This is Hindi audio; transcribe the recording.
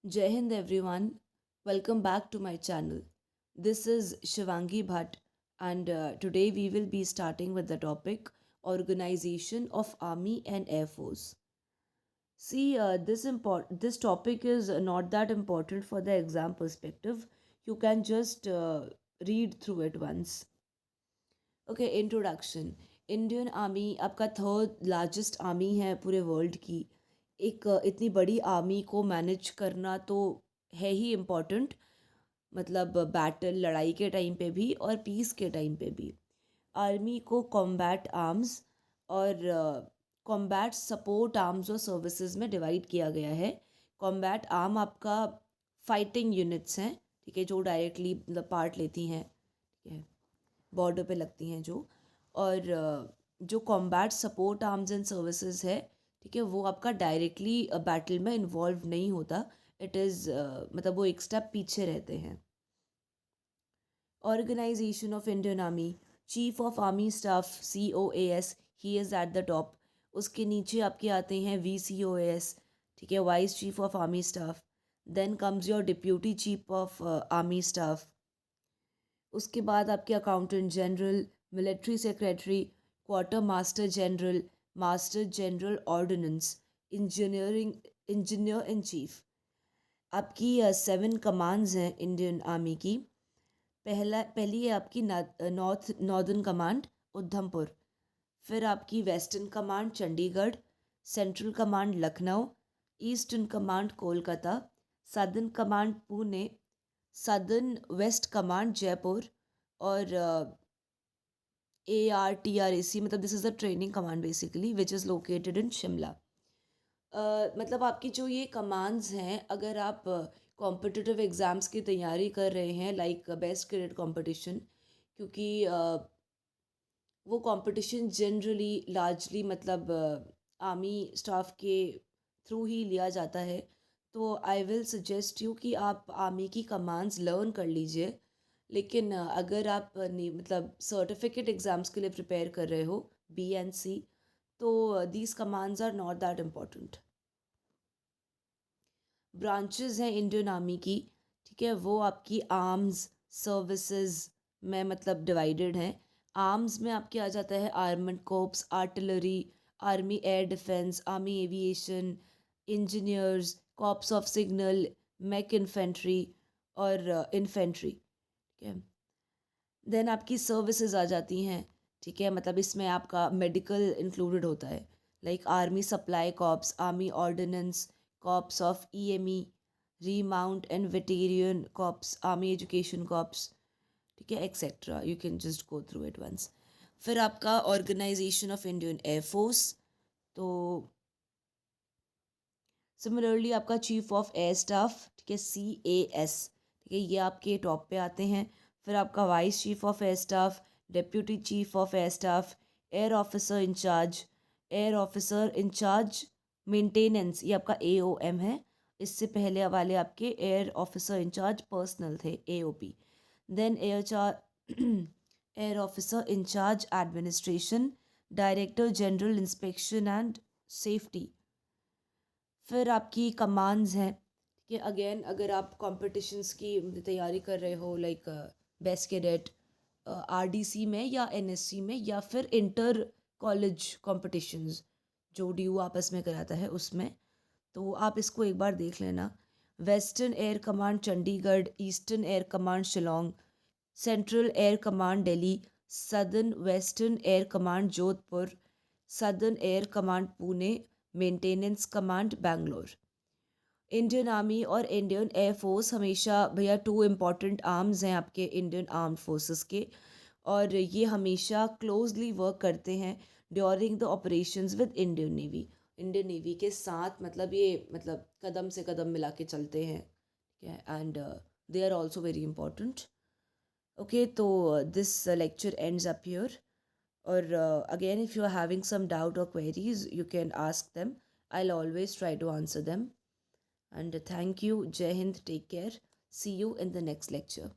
Jai Hind everyone, welcome back to my channel. This is Shivangi Bhatt, and today we will be starting with the topic Organization of Army and Air Force. See, this topic is not that important for the exam perspective. You can just read through it once. Okay, introduction. Indian army आपका थर्ड लार्जेस्ट आर्मी है पूरे वर्ल्ड की। एक इतनी बड़ी आर्मी को मैनेज करना तो है ही इम्पोर्टेंट, मतलब बैटल लड़ाई के टाइम पे भी और पीस के टाइम पे भी। आर्मी को कॉम्बैट आर्म्स और कॉम्बैट सपोर्ट आर्म्स और सर्विसेज में डिवाइड किया गया है। कॉम्बैट आर्म आपका फाइटिंग यूनिट्स हैं, ठीक है, जो डायरेक्टली मतलब पार्ट लेती हैं, ठीक है, बॉर्डर पे लगती हैं जो। और जो combat support arms and services है, ठीक है, वो आपका डायरेक्टली बैटल में इन्वॉल्व नहीं होता। इट इज़ मतलब वो एक स्टेप पीछे रहते हैं। Organisation of Indian army, chief of army staff COAS, he is at the top. उसके नीचे आपके आते हैं VCOAS, ठीक है, vice chief of army staff. Then comes your deputy chief of army staff. उसके बाद आपके accountant general, military secretary, quartermaster general, master general ordnance, engineer in chief. आपकी 7 कमांड्स हैं इंडियन आर्मी की। पहली है आपकी नॉर्दर्न कमांड उधमपुर, फिर आपकी western command Chandigarh, central command Lucknow, eastern command Kolkata, southern command Pune, southern west command Jaipur, और ARTRAC, मतलब this is the training command basically which is located in Shimla. मतलब आपकी जो ये कमांड्स हैं, अगर आप कॉम्पिटिटिव एग्ज़ाम्स की तैयारी कर रहे हैं, लाइक बेस्ट क्रेडिट कंपटीशन, क्योंकि वो कंपटीशन जनरली लार्जली मतलब आर्मी स्टाफ के थ्रू ही लिया जाता है। तो आई विल सजेस्ट यू कि आप आर्मी की कमांड्स लर्न कर लीजिए। लेकिन अगर आप मतलब सर्टिफिकेट एग्ज़ाम्स के लिए प्रिपेयर कर रहे हो, BNC, तो these commands are not that important. Branches हैं इंडियन आर्मी की, ठीक है, वो आपकी आर्म्स सर्विसेज में मतलब डिवाइडेड हैं। आर्म्स में आपके आ जाता है armoured corps, artillery, army air defence, army aviation, engineers, corps of signal, mech infantry और इन्फेंट्री, ठीक है। देन आपकी सर्विसेज आ जाती हैं, ठीक है, मतलब इसमें आपका मेडिकल इंक्लूडेड होता है, like army supply corps, army ordnance corps of EME, remount and veterinary corps, army education corps, ठीक है, etcetera. You can just go through it once. फिर आपका ऑर्गेनाइजेशन ऑफ इंडियन एयरफोर्स, तो सिमिलरली आपका चीफ ऑफ एयर स्टाफ, ठीक है, CAS, ठीक है, ये आपके टॉप पे आते हैं। फिर आपका vice chief of air staff, deputy chief of air staff, air officer in charge, air officer in charge maintenance, ये आपका AOM है। इससे पहले वाले आपके एयर ऑफिसर इंचार्ज पर्सनल थे, AOP। Then air officer in charge administration, director general inspection and safety. फिर आपकी कमांड्स हैं, ठीक है, अगेन अगर आप कॉम्पिटिशन्स की तैयारी कर रहे हो, लाइक बेस्ट कैडेट, RDC में या NSC में, या फिर इंटर कॉलेज कॉम्पिटिशन्स जो DU आपस में कराता है उसमें, तो आप इसको एक बार देख लेना। Western air command Chandigarh, eastern air command Shillong, central air command Delhi, southern western air command Jodhpur, southern air command Pune, maintenance command Bangalore. Indian army और इंडियन एयर फोर्स हमेशा भैया 2 इम्पॉर्टेंट आर्म्स हैं आपके इंडियन आर्म्ड फोर्सेस के, और ये हमेशा क्लोजली वर्क करते हैं during the operations with Indian navy. Indian navy के साथ मतलब ये मतलब कदम से कदम मिला के चलते हैं, ठीक है, and they are also very important. Okay, तो this lecture ends up here. Or again, if you are having some doubt or queries, you can ask them. I'll always try to answer them. And thank you. Jai Hind. Take care. See you in the next lecture.